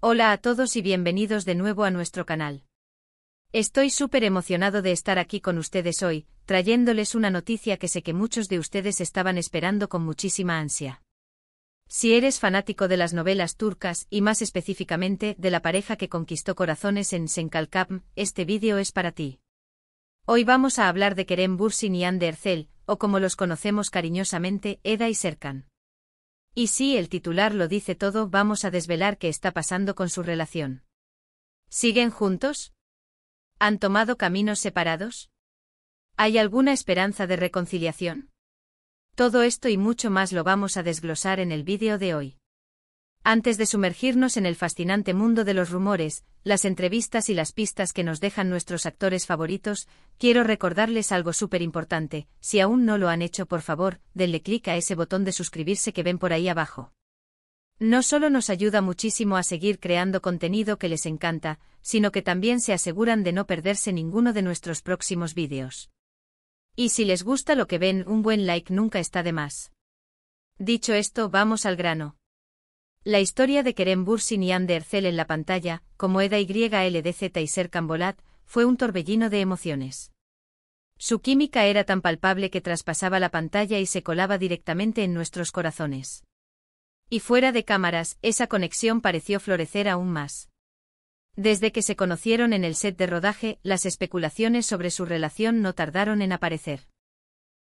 Hola a todos y bienvenidos de nuevo a nuestro canal. Estoy súper emocionado de estar aquí con ustedes hoy, trayéndoles una noticia que sé que muchos de ustedes estaban esperando con muchísima ansia. Si eres fanático de las novelas turcas y más específicamente de la pareja que conquistó corazones en Çenkalkapı, este vídeo es para ti. Hoy vamos a hablar de Kerem Bürsin y Hande Erçel, o como los conocemos cariñosamente, Eda y Serkan. Y sí, el titular lo dice todo, vamos a desvelar qué está pasando con su relación. ¿Siguen juntos? ¿Han tomado caminos separados? ¿Hay alguna esperanza de reconciliación? Todo esto y mucho más lo vamos a desglosar en el vídeo de hoy. Antes de sumergirnos en el fascinante mundo de los rumores, las entrevistas y las pistas que nos dejan nuestros actores favoritos, quiero recordarles algo súper importante. Si aún no lo han hecho, por favor, denle clic a ese botón de suscribirse que ven por ahí abajo. No solo nos ayuda muchísimo a seguir creando contenido que les encanta, sino que también se aseguran de no perderse ninguno de nuestros próximos vídeos. Y si les gusta lo que ven, un buen like nunca está de más. Dicho esto, vamos al grano. La historia de Kerem Bürsin y Hande Erçel en la pantalla, como Eda YLDZ y Serkan Bolat, fue un torbellino de emociones. Su química era tan palpable que traspasaba la pantalla y se colaba directamente en nuestros corazones. Y fuera de cámaras, esa conexión pareció florecer aún más. Desde que se conocieron en el set de rodaje, las especulaciones sobre su relación no tardaron en aparecer.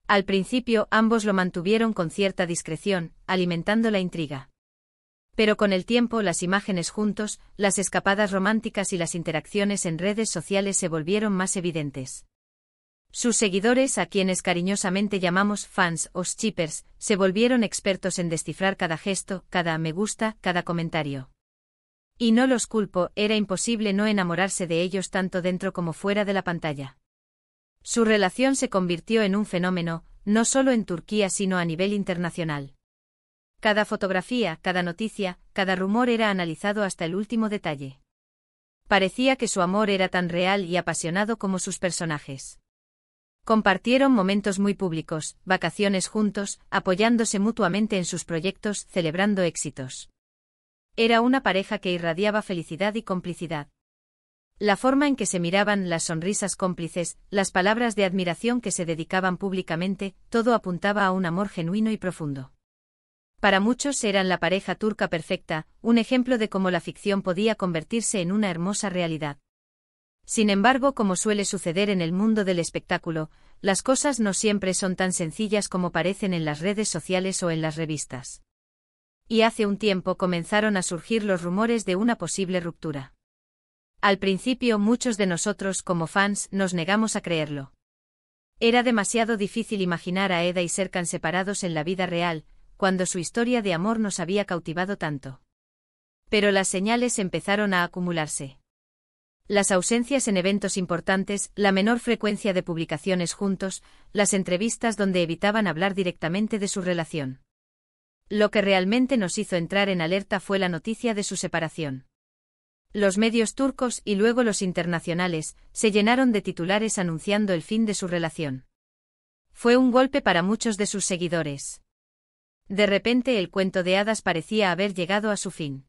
Al principio, ambos lo mantuvieron con cierta discreción, alimentando la intriga. Pero con el tiempo las imágenes juntos, las escapadas románticas y las interacciones en redes sociales se volvieron más evidentes. Sus seguidores, a quienes cariñosamente llamamos fans o shippers, se volvieron expertos en descifrar cada gesto, cada me gusta, cada comentario. Y no los culpo, era imposible no enamorarse de ellos tanto dentro como fuera de la pantalla. Su relación se convirtió en un fenómeno, no solo en Turquía sino a nivel internacional. Cada fotografía, cada noticia, cada rumor era analizado hasta el último detalle. Parecía que su amor era tan real y apasionado como sus personajes. Compartieron momentos muy públicos, vacaciones juntos, apoyándose mutuamente en sus proyectos, celebrando éxitos. Era una pareja que irradiaba felicidad y complicidad. La forma en que se miraban, las sonrisas cómplices, las palabras de admiración que se dedicaban públicamente, todo apuntaba a un amor genuino y profundo. Para muchos eran la pareja turca perfecta, un ejemplo de cómo la ficción podía convertirse en una hermosa realidad. Sin embargo, como suele suceder en el mundo del espectáculo, las cosas no siempre son tan sencillas como parecen en las redes sociales o en las revistas. Y hace un tiempo comenzaron a surgir los rumores de una posible ruptura. Al principio, muchos de nosotros como fans nos negamos a creerlo. Era demasiado difícil imaginar a Eda y Serkan separados en la vida real, cuando su historia de amor nos había cautivado tanto. Pero las señales empezaron a acumularse. Las ausencias en eventos importantes, la menor frecuencia de publicaciones juntos, las entrevistas donde evitaban hablar directamente de su relación. Lo que realmente nos hizo entrar en alerta fue la noticia de su separación. Los medios turcos y luego los internacionales se llenaron de titulares anunciando el fin de su relación. Fue un golpe para muchos de sus seguidores. De repente el cuento de hadas parecía haber llegado a su fin.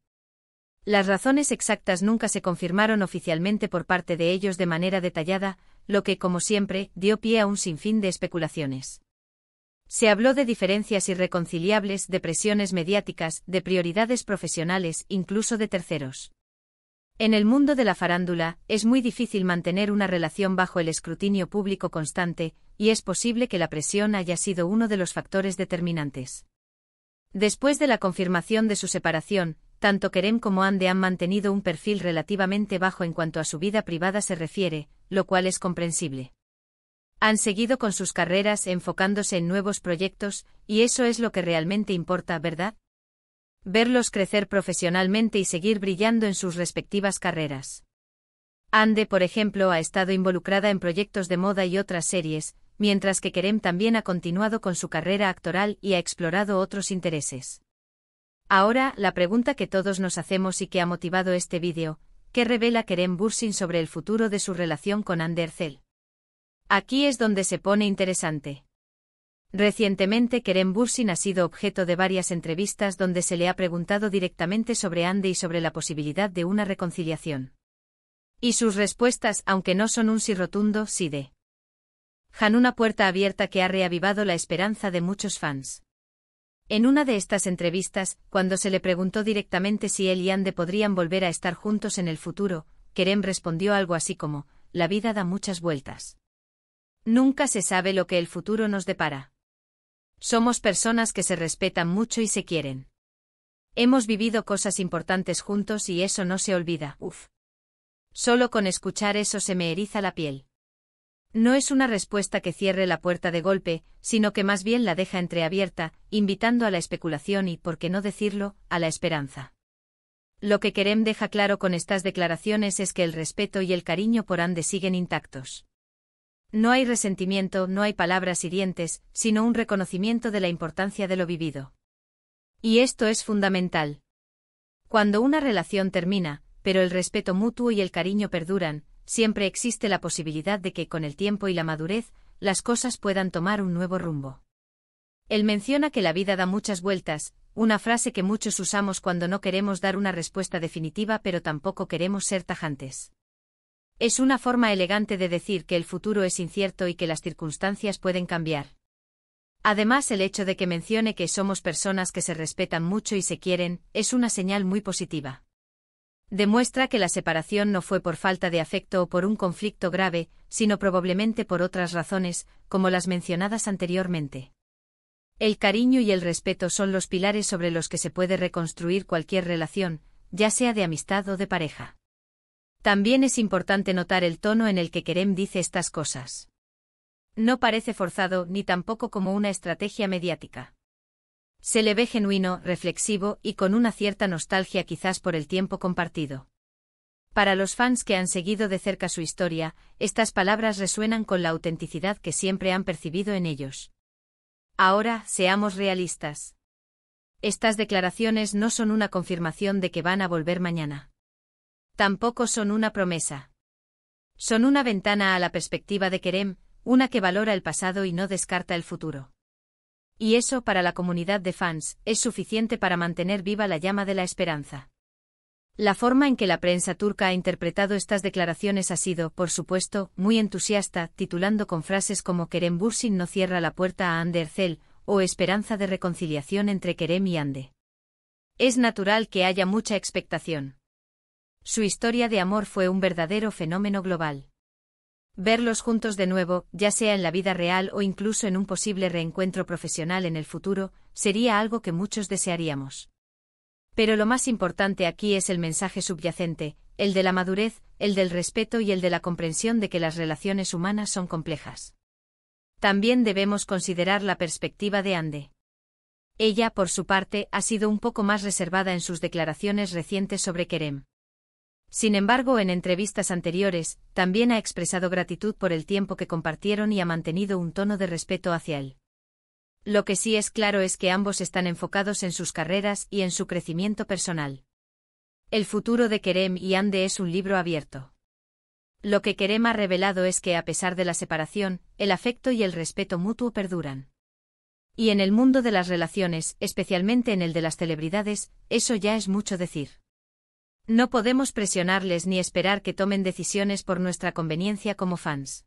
Las razones exactas nunca se confirmaron oficialmente por parte de ellos de manera detallada, lo que, como siempre, dio pie a un sinfín de especulaciones. Se habló de diferencias irreconciliables, de presiones mediáticas, de prioridades profesionales, incluso de terceros. En el mundo de la farándula, es muy difícil mantener una relación bajo el escrutinio público constante, y es posible que la presión haya sido uno de los factores determinantes. Después de la confirmación de su separación, tanto Kerem como Hande han mantenido un perfil relativamente bajo en cuanto a su vida privada se refiere, lo cual es comprensible. Han seguido con sus carreras enfocándose en nuevos proyectos, y eso es lo que realmente importa, ¿verdad? Verlos crecer profesionalmente y seguir brillando en sus respectivas carreras. Hande, por ejemplo, ha estado involucrada en proyectos de moda y otras series, mientras que Kerem también ha continuado con su carrera actoral y ha explorado otros intereses. Ahora, la pregunta que todos nos hacemos y que ha motivado este vídeo, ¿qué revela Kerem Bürsin sobre el futuro de su relación con Hande Erçel? Aquí es donde se pone interesante. Recientemente Kerem Bürsin ha sido objeto de varias entrevistas donde se le ha preguntado directamente sobre Hande y sobre la posibilidad de una reconciliación. Y sus respuestas, aunque no son un sí rotundo, sí de una puerta abierta que ha reavivado la esperanza de muchos fans. En una de estas entrevistas, cuando se le preguntó directamente si él y Hande podrían volver a estar juntos en el futuro, Kerem respondió algo así como: la vida da muchas vueltas. Nunca se sabe lo que el futuro nos depara. Somos personas que se respetan mucho y se quieren. Hemos vivido cosas importantes juntos y eso no se olvida. Uf. Solo con escuchar eso se me eriza la piel. No es una respuesta que cierre la puerta de golpe, sino que más bien la deja entreabierta, invitando a la especulación y, por qué no decirlo, a la esperanza. Lo que Kerem deja claro con estas declaraciones es que el respeto y el cariño por Hande siguen intactos. No hay resentimiento, no hay palabras hirientes, sino un reconocimiento de la importancia de lo vivido. Y esto es fundamental. Cuando una relación termina, pero el respeto mutuo y el cariño perduran, siempre existe la posibilidad de que con el tiempo y la madurez, las cosas puedan tomar un nuevo rumbo. Él menciona que la vida da muchas vueltas, una frase que muchos usamos cuando no queremos dar una respuesta definitiva pero tampoco queremos ser tajantes. Es una forma elegante de decir que el futuro es incierto y que las circunstancias pueden cambiar. Además, el hecho de que mencione que somos personas que se respetan mucho y se quieren, es una señal muy positiva. Demuestra que la separación no fue por falta de afecto o por un conflicto grave, sino probablemente por otras razones, como las mencionadas anteriormente. El cariño y el respeto son los pilares sobre los que se puede reconstruir cualquier relación, ya sea de amistad o de pareja. También es importante notar el tono en el que Kerem dice estas cosas. No parece forzado ni tampoco como una estrategia mediática. Se le ve genuino, reflexivo y con una cierta nostalgia quizás por el tiempo compartido. Para los fans que han seguido de cerca su historia, estas palabras resuenan con la autenticidad que siempre han percibido en ellos. Ahora, seamos realistas. Estas declaraciones no son una confirmación de que van a volver mañana. Tampoco son una promesa. Son una ventana a la perspectiva de Kerem, una que valora el pasado y no descarta el futuro. Y eso, para la comunidad de fans, es suficiente para mantener viva la llama de la esperanza. La forma en que la prensa turca ha interpretado estas declaraciones ha sido, por supuesto, muy entusiasta, titulando con frases como Kerem Bürsin no cierra la puerta a Hande Erçel, o esperanza de reconciliación entre Kerem y Hande. Es natural que haya mucha expectación. Su historia de amor fue un verdadero fenómeno global. Verlos juntos de nuevo, ya sea en la vida real o incluso en un posible reencuentro profesional en el futuro, sería algo que muchos desearíamos. Pero lo más importante aquí es el mensaje subyacente, el de la madurez, el del respeto y el de la comprensión de que las relaciones humanas son complejas. También debemos considerar la perspectiva de Hande. Ella, por su parte, ha sido un poco más reservada en sus declaraciones recientes sobre Kerem. Sin embargo, en entrevistas anteriores, también ha expresado gratitud por el tiempo que compartieron y ha mantenido un tono de respeto hacia él. Lo que sí es claro es que ambos están enfocados en sus carreras y en su crecimiento personal. El futuro de Kerem y Hande es un libro abierto. Lo que Kerem ha revelado es que, a pesar de la separación, el afecto y el respeto mutuo perduran. Y en el mundo de las relaciones, especialmente en el de las celebridades, eso ya es mucho decir. No podemos presionarles ni esperar que tomen decisiones por nuestra conveniencia como fans.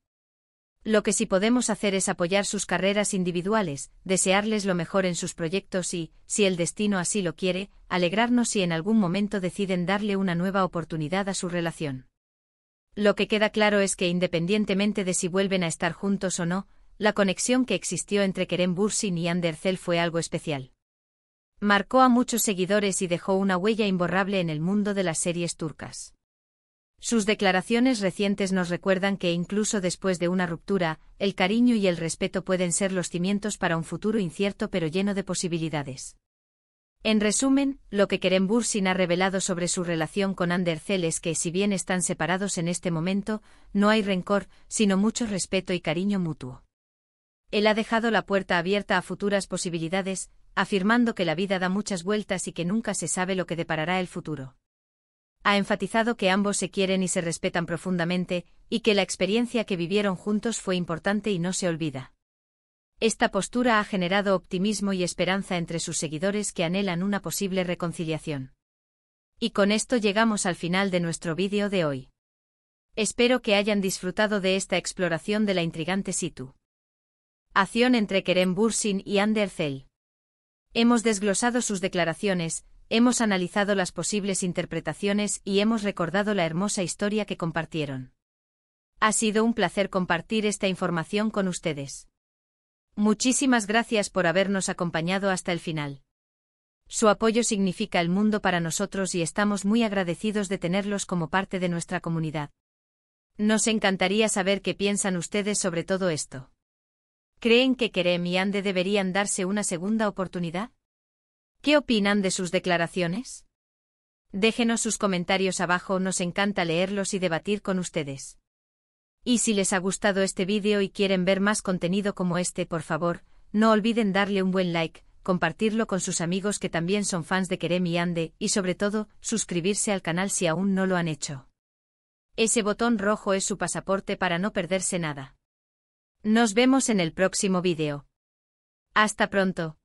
Lo que sí podemos hacer es apoyar sus carreras individuales, desearles lo mejor en sus proyectos y, si el destino así lo quiere, alegrarnos si en algún momento deciden darle una nueva oportunidad a su relación. Lo que queda claro es que independientemente de si vuelven a estar juntos o no, la conexión que existió entre Kerem Bürsin y Hande Erçel fue algo especial. Marcó a muchos seguidores y dejó una huella imborrable en el mundo de las series turcas. Sus declaraciones recientes nos recuerdan que incluso después de una ruptura, el cariño y el respeto pueden ser los cimientos para un futuro incierto pero lleno de posibilidades. En resumen, lo que Kerem Bürsin ha revelado sobre su relación con Hande Erçel es que, si bien están separados en este momento, no hay rencor, sino mucho respeto y cariño mutuo. Él ha dejado la puerta abierta a futuras posibilidades, afirmando que la vida da muchas vueltas y que nunca se sabe lo que deparará el futuro. Ha enfatizado que ambos se quieren y se respetan profundamente, y que la experiencia que vivieron juntos fue importante y no se olvida. Esta postura ha generado optimismo y esperanza entre sus seguidores que anhelan una posible reconciliación. Y con esto llegamos al final de nuestro vídeo de hoy. Espero que hayan disfrutado de esta exploración de la intrigante situación entre Kerem Bürsin y Hande Erçel. Hemos desglosado sus declaraciones, hemos analizado las posibles interpretaciones y hemos recordado la hermosa historia que compartieron. Ha sido un placer compartir esta información con ustedes. Muchísimas gracias por habernos acompañado hasta el final. Su apoyo significa el mundo para nosotros y estamos muy agradecidos de tenerlos como parte de nuestra comunidad. Nos encantaría saber qué piensan ustedes sobre todo esto. ¿Creen que Kerem y Hande deberían darse una segunda oportunidad? ¿Qué opinan de sus declaraciones? Déjenos sus comentarios abajo, nos encanta leerlos y debatir con ustedes. Y si les ha gustado este vídeo y quieren ver más contenido como este, por favor, no olviden darle un buen like, compartirlo con sus amigos que también son fans de Kerem y Hande, y sobre todo, suscribirse al canal si aún no lo han hecho. Ese botón rojo es su pasaporte para no perderse nada. Nos vemos en el próximo vídeo. Hasta pronto.